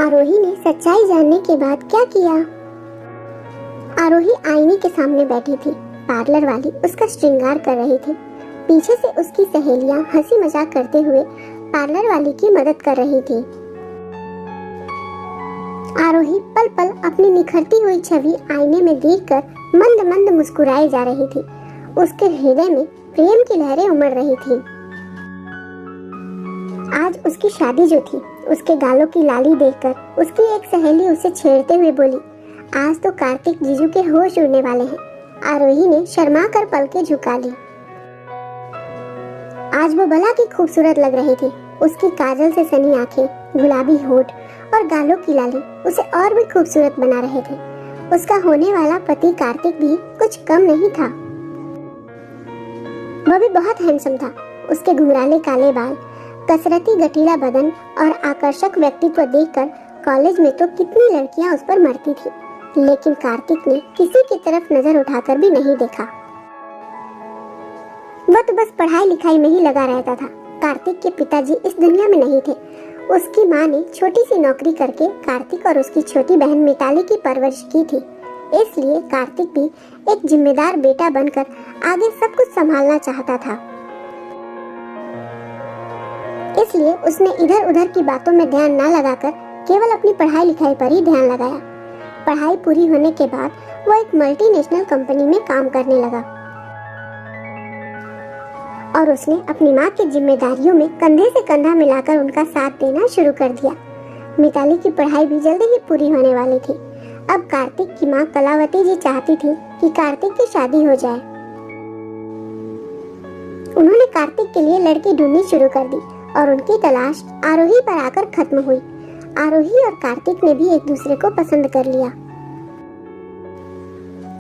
आरोही ने सच्चाई जानने के बाद क्या किया? आरोही आईने के सामने बैठी थी। पार्लर वाली उसका श्रृंगार कर रही थी। पीछे से उसकी सहेलियां हंसी मजाक करते हुए पार्लर वाली की मदद कर रही थी। आरोही पल पल अपनी निखरती हुई छवि आईने में देखकर मंद मंद मुस्कुराई जा रही थी। उसके हृदय में प्रेम की लहरें उमड़ रही थी। आज उसकी शादी जो थी, उसके गालों की लाली देखकर उसकी एक सहेली उसे छेड़ते हुए बोली, आज तो कार्तिक जीजू के होश उड़ने वाले हैं। आरोही ने शर्मा कर पलकें झुका ली। आज वो भला की खूबसूरत लग रही थी। उसकी काजल से सनी आंखें, गुलाबी होठ और गालों की लाली उसे और भी खूबसूरत बना रहे थे। उसका होने वाला पति कार्तिक भी कुछ कम नहीं था। वह भी बहुत हैंडसम था। उसके घुंघराले काले बाल, कसरती गठीला बदन और आकर्षक व्यक्तित्व देखकर कॉलेज में तो कितनी लड़कियां उस पर मरती थी, लेकिन कार्तिक ने किसी की तरफ नजर उठाकर भी नहीं देखा। वह तो बस पढ़ाई लिखाई में ही लगा रहता था। कार्तिक के पिताजी इस दुनिया में नहीं थे। उसकी माँ ने छोटी सी नौकरी करके कार्तिक और उसकी छोटी बहन मिताली की परवरिश की थी। इसलिए कार्तिक भी एक जिम्मेदार बेटा बनकर आगे सब कुछ संभालना चाहता था। इसलिए उसने इधर उधर की बातों में ध्यान न लगाकर केवल अपनी पढ़ाई लिखाई पर ही ध्यान लगाया। पढ़ाई पूरी होने के बाद वो एक मल्टीनेशनल कंपनी में काम करने लगा और उसने अपनी माँ की जिम्मेदारियों में कंधे से कंधा मिलाकर उनका साथ देना शुरू कर दिया। मिताली की पढ़ाई भी जल्दी ही पूरी होने वाली थी। अब कार्तिक की माँ कलावती जी चाहती थी कि कार्तिक की शादी हो जाए। उन्होंने कार्तिक के लिए लड़की ढूंढनी शुरू कर दी और उनकी तलाश आरोही पर आकर खत्म हुई। आरोही और कार्तिक ने भी एक दूसरे को पसंद कर लिया।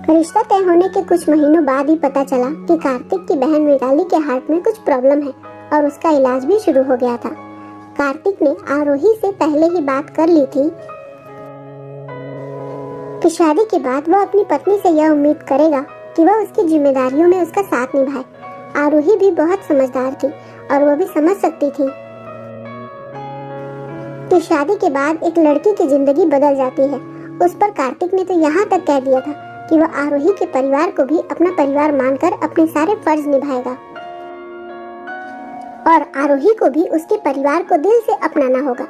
रिश्ता तय होने के कुछ महीनों बाद ही पता चला कि कार्तिक की बहन मिताली के हार्ट में कुछ प्रॉब्लम है और उसका इलाज भी शुरू हो गया था। कार्तिक ने आरोही से पहले ही बात कर ली थी कि शादी के बाद वह अपनी पत्नी से यह उम्मीद करेगा कि वह उसकी जिम्मेदारियों में उसका साथ निभाए। आरोही भी बहुत समझदार थी और वह भी समझ सकती थी कि शादी के बाद एक लड़की की जिंदगी बदल जाती है। उस पर कार्तिक ने तो यहाँ तक कह दिया था कि वह आरोही के परिवार को भी अपना परिवार मानकर अपने सारे फर्ज निभाएगा और आरोही को भी उसके परिवार को दिल से अपनाना होगा।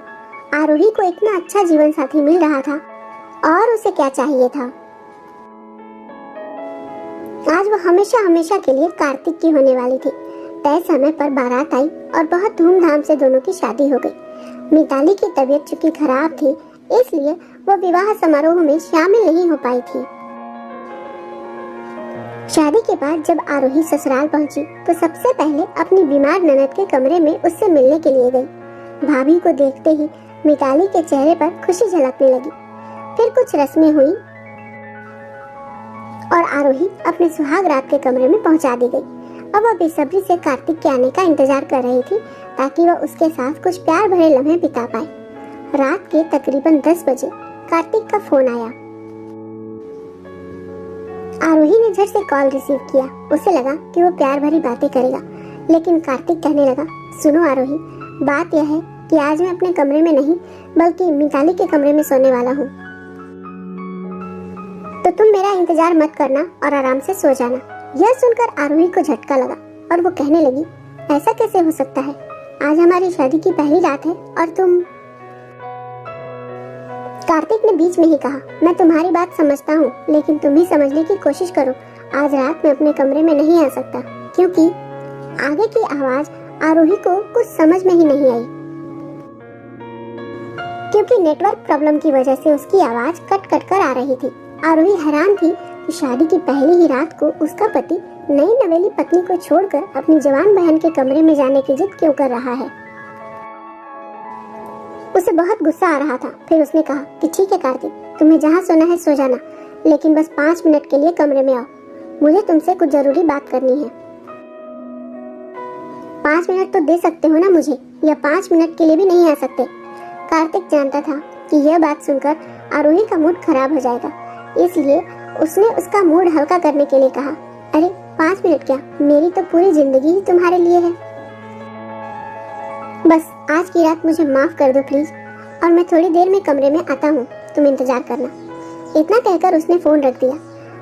आरोही को इतना अच्छा जीवन साथी मिल रहा था और उसे क्या चाहिए था। आज वो हमेशा हमेशा के लिए कार्तिक की होने वाली थी। तय समय पर बारात आई और बहुत धूमधाम से दोनों की शादी हो गई। मिताली की तबीयत चूंकि खराब थी, इसलिए वो विवाह समारोह में शामिल नहीं हो पाई थी। शादी के बाद जब आरोही ससुराल पहुंची तो सबसे पहले अपनी बीमार ननद के कमरे में उससे मिलने के लिए गई। भाभी को देखते ही मिताली के चेहरे पर खुशी झलकने लगी। फिर कुछ रस्में हुई और आरोही अपने सुहाग रात के कमरे में पहुंचा दी गई। अब वह बेसब्री से कार्तिक के आने का इंतजार कर रही थी ताकि वह उसके साथ कुछ प्यार भरे लम्हे बिता पाए। रात के तकरीबन 10 बजे कार्तिक का फोन आया। आरोही ने झट से कॉल रिसीव किया। उसे लगा कि वो प्यार भरी बातें करेगा, लेकिन कार्तिक कहने लगा, सुनो आरोही, बात यह है कि आज मैं अपने कमरे में नहीं बल्कि मिताली के कमरे में सोने वाला हूँ, तो तुम मेरा इंतजार मत करना और आराम से सो जाना। यह सुनकर आरोही को झटका लगा और वो कहने लगी, ऐसा कैसे हो सकता है? आज हमारी शादी की पहली रात है और तुम। कार्तिक ने बीच में ही कहा, मैं तुम्हारी बात समझता हूँ, लेकिन तुम भी समझने की कोशिश करो। आज रात में अपने कमरे में नहीं आ सकता क्योंकि आगे की आवाज आरोही को कुछ समझ में ही नहीं आई, क्योंकि नेटवर्क प्रॉब्लम की वजह से उसकी आवाज कट कट कर आ रही थी। आरोही हैरान थी कि शादी की पहली ही रात को उसका पति नई नवेली पत्नी को छोड़कर अपनी जवान बहन के कमरे में जाने की जिद क्यों कर रहा है। उसे बहुत गुस्सा आ रहा था। फिर उसने कहा कि ठीक है कार्तिक, तुम्हें जहाँ सोना है सो जाना, लेकिन बस 5 मिनट के लिए कमरे में आओ, मुझे तुमसे कुछ जरूरी बात करनी है। 5 मिनट तो दे सकते हो ना मुझे, या 5 मिनट के लिए भी नहीं आ सकते? कार्तिक जानता था कि यह बात सुनकर आरोही का मूड खराब हो जाएगा, इसलिए उसने उसका मूड हल्का करने के लिए कहा, अरे 5 मिनट क्या, मेरी तो पूरी जिंदगी ही तुम्हारे लिए है। बस आज की रात मुझे माफ कर दो प्लीज। और मैं थोड़ी देर में कमरे में आता हूँ, तुम इंतजार करना। इतना कहकर उसने फोन रख दिया।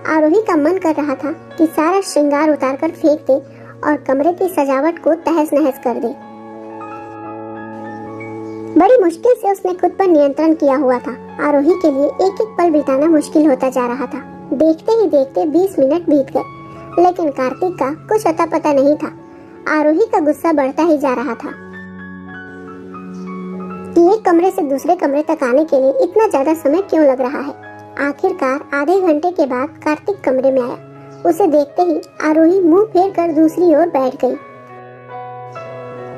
आरोही का मन कर रहा था कि सारा श्रृंगार उतारकर फेंक दे और कमरे की सजावट को तहस नहस कर दे। बड़ी मुश्किल से उसने खुद पर नियंत्रण किया हुआ था। आरोही के लिए एक एक पल बिताना मुश्किल होता जा रहा था। देखते ही देखते 20 मिनट बीत गए, लेकिन कार्तिक का कुछ अता पता नहीं था। आरोही का गुस्सा बढ़ता ही जा रहा था कि एक कमरे से दूसरे कमरे तक आने के लिए इतना ज्यादा समय क्यों लग रहा है। आखिरकार आधे घंटे के बाद कार्तिक कमरे में आया। उसे देखते ही आरोही मुंह फेर कर दूसरी ओर बैठ गई।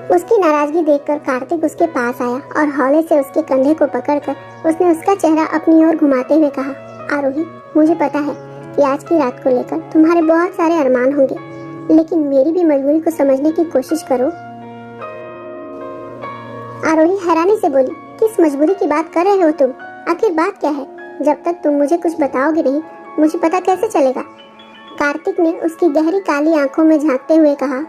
उसकी नाराजगी देखकर कार्तिक उसके पास आया और हौले से उसके कंधे को पकड़कर उसने उसका चेहरा अपनी ओर घुमाते हुए कहा, आरोही, मुझे पता है कि आज की रात को लेकर तुम्हारे बहुत सारे अरमान होंगे, लेकिन मेरी भी मजबूरी को समझने की कोशिश करो। आरोही हैरानी से बोली, किस मजबूरी की बात कर रहे हो तुम? आखिर बात क्या है? जब तक तुम मुझे कुछ बताओगे नहीं, मुझे पता कैसे चलेगा? कार्तिक ने उसकी गहरी काली आंखों में झांकते हुए कहा,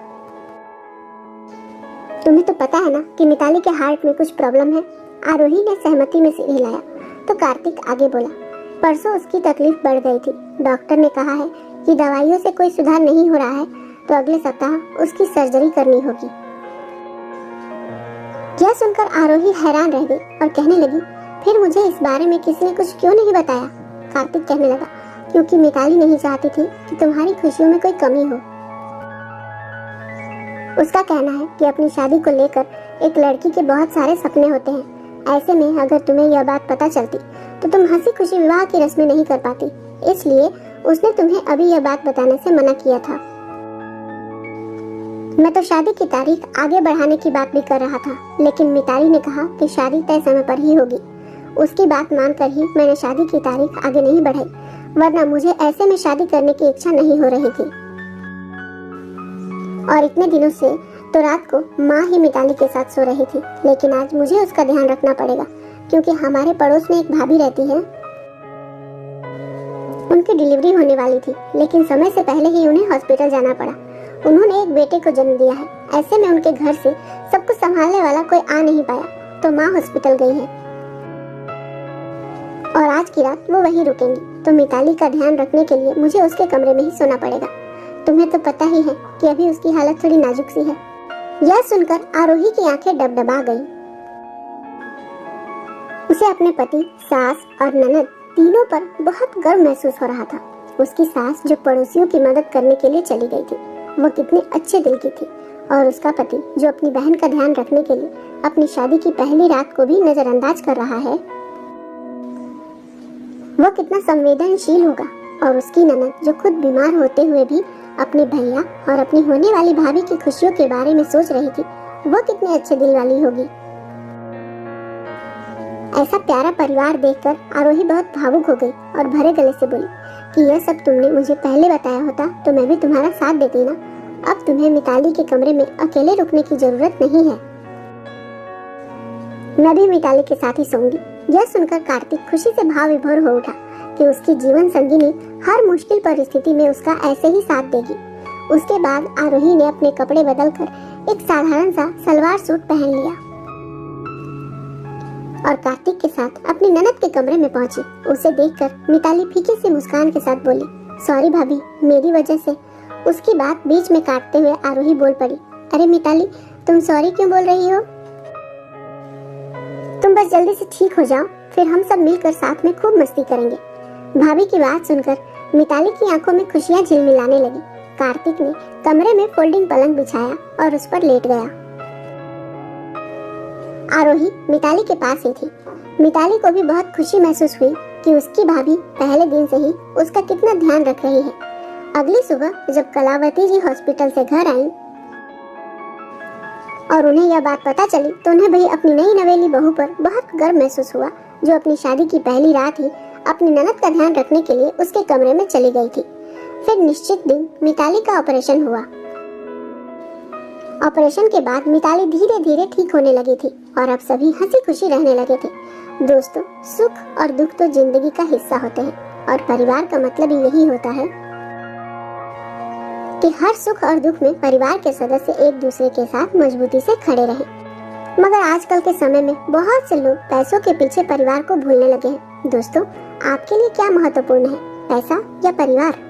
तुम्हें तो पता है ना कि मिताली के हार्ट में कुछ प्रॉब्लम है। आरोही ने सहमति में सिर हिलाया तो कार्तिक आगे बोला, परसों उसकी तकलीफ बढ़ गई थी। डॉक्टर ने कहा है कि दवाइयों से कोई सुधार नहीं हो रहा है तो अगले सप्ताह उसकी सर्जरी करनी होगी। यह सुनकर आरोही हैरान रह गई और कहने लगी, फिर मुझे इस बारे में किसी ने कुछ क्यों नहीं बताया? कार्तिक कहने लगा, क्योंकि मिताली नहीं चाहती थी कि तुम्हारी खुशियों में कोई कमी हो। उसका कहना है कि अपनी शादी को लेकर एक लड़की के बहुत सारे सपने होते हैं। ऐसे में अगर तुम्हें यह बात पता चलती तो तुम हंसी खुशी विवाह की रस्में नहीं कर पाती, इसलिए उसने तुम्हें अभी यह बात बताने से मना किया था। मैं तो शादी की तारीख आगे बढ़ाने की बात भी कर रहा था, लेकिन मिताली ने कहा कि शादी तय समय पर ही होगी। उसकी बात मानकर ही मैंने शादी की तारीख आगे नहीं बढ़ाई, वरना मुझे ऐसे में शादी करने की इच्छा नहीं हो रही थी। और इतने दिनों से तो रात को माँ ही मिताली के साथ सो रही थी, लेकिन आज मुझे उसका ध्यान रखना पड़ेगा क्योंकि हमारे पड़ोस में एक भाभी रहती है। उनकी डिलीवरी होने वाली थी, लेकिन समय से पहले ही उन्हें हॉस्पिटल जाना पड़ा। उन्होंने एक बेटे को जन्म दिया है। ऐसे में उनके घर से सब कुछ संभालने वाला कोई आ नहीं पाया, तो माँ हॉस्पिटल गई है और आज की रात वो वहीं रुकेंगी। तो मिताली का ध्यान रखने के लिए मुझे उसके कमरे में ही सोना पड़ेगा। तुम्हें तो पता ही है कि अभी उसकी हालत थोड़ी नाजुक सी है। यह सुनकर आरोही की आंखें डबडबा गईं। उसे अपने पति, सास और ननद तीनों पर बहुत गर्व महसूस हो रहा था। उसकी सास जो पड़ोसियों की मदद करने के लिए चली गई थी, वो कितने अच्छे दिल की थी, और उसका पति जो अपनी बहन का ध्यान रखने के लिए अपनी शादी की पहली रात को भी नजरअंदाज कर रहा है, वो कितना संवेदनशील होगा। और उसकी ननद जो खुद बीमार होते हुए भी अपने भैया और अपनी होने वाली भाभी की खुशियों के बारे में सोच रही थी, वो कितने अच्छे दिल वाली होगी। ऐसा प्यारा परिवार देखकर आरोही बहुत भावुक हो गई और भरे गले से बोली कि यह सब तुमने मुझे पहले बताया होता तो मैं भी तुम्हारा साथ देती ना। अब तुम्हें मिताली के कमरे में अकेले रुकने की जरूरत नहीं है, मैं भी मिताली के साथ ही सोऊंगी। यह सुनकर कार्तिक खुशी से भाव विभोर हो उठा कि उसकी जीवन संगिनी हर मुश्किल परिस्थिति में उसका ऐसे ही साथ देगी। उसके बाद आरोही ने अपने कपड़े बदलकर एक साधारण सा सलवार सूट पहन लिया और कार्तिक के साथ अपनी ननद के कमरे में पहुंची। उसे देखकर मिताली फीकी सी मुस्कान के साथ बोली, सॉरी भाभी, मेरी वजह से। उसकी बात बीच में काटते हुए आरोही बोल पड़ी, अरे मिताली, तुम सॉरी क्यों बोल रही हो? तुम बस जल्दी से ठीक हो जाओ, फिर हम सब मिलकर साथ में खूब मस्ती करेंगे। भाभी की बात सुनकर मिताली की आंखों में खुशियां झिलमिलाने लगी। कार्तिक ने कमरे में फोल्डिंग पलंग बिछाया और उस पर लेट गया। आरोही मिताली के पास ही थी। मिताली को भी बहुत खुशी महसूस हुई कि उसकी भाभी पहले दिन से ही उसका कितना ध्यान रख रही है। अगली सुबह जब कलावती जी हॉस्पिटल से घर आई और उन्हें यह बात पता चली तो उन्हें भी अपनी नई नवेली बहू पर बहुत गर्व महसूस हुआ, जो अपनी शादी की पहली रात ही अपनी ननद का ध्यान रखने के लिए उसके कमरे में चली गई थी। फिर निश्चित दिन मिताली का ऑपरेशन हुआ। ऑपरेशन के बाद मिताली धीरे धीरे ठीक होने लगी थी और अब सभी हंसी खुशी रहने लगे थे। दोस्तों, सुख और दुख तो जिंदगी का हिस्सा होते हैं और परिवार का मतलब ही यही होता है कि हर सुख और दुख में परिवार के सदस्य एक दूसरे के साथ मजबूती से खड़े रहें। मगर आजकल के समय में बहुत से लोग पैसों के पीछे परिवार को भूलने लगे हैं। दोस्तों, आपके लिए क्या महत्वपूर्ण है, पैसा या परिवार?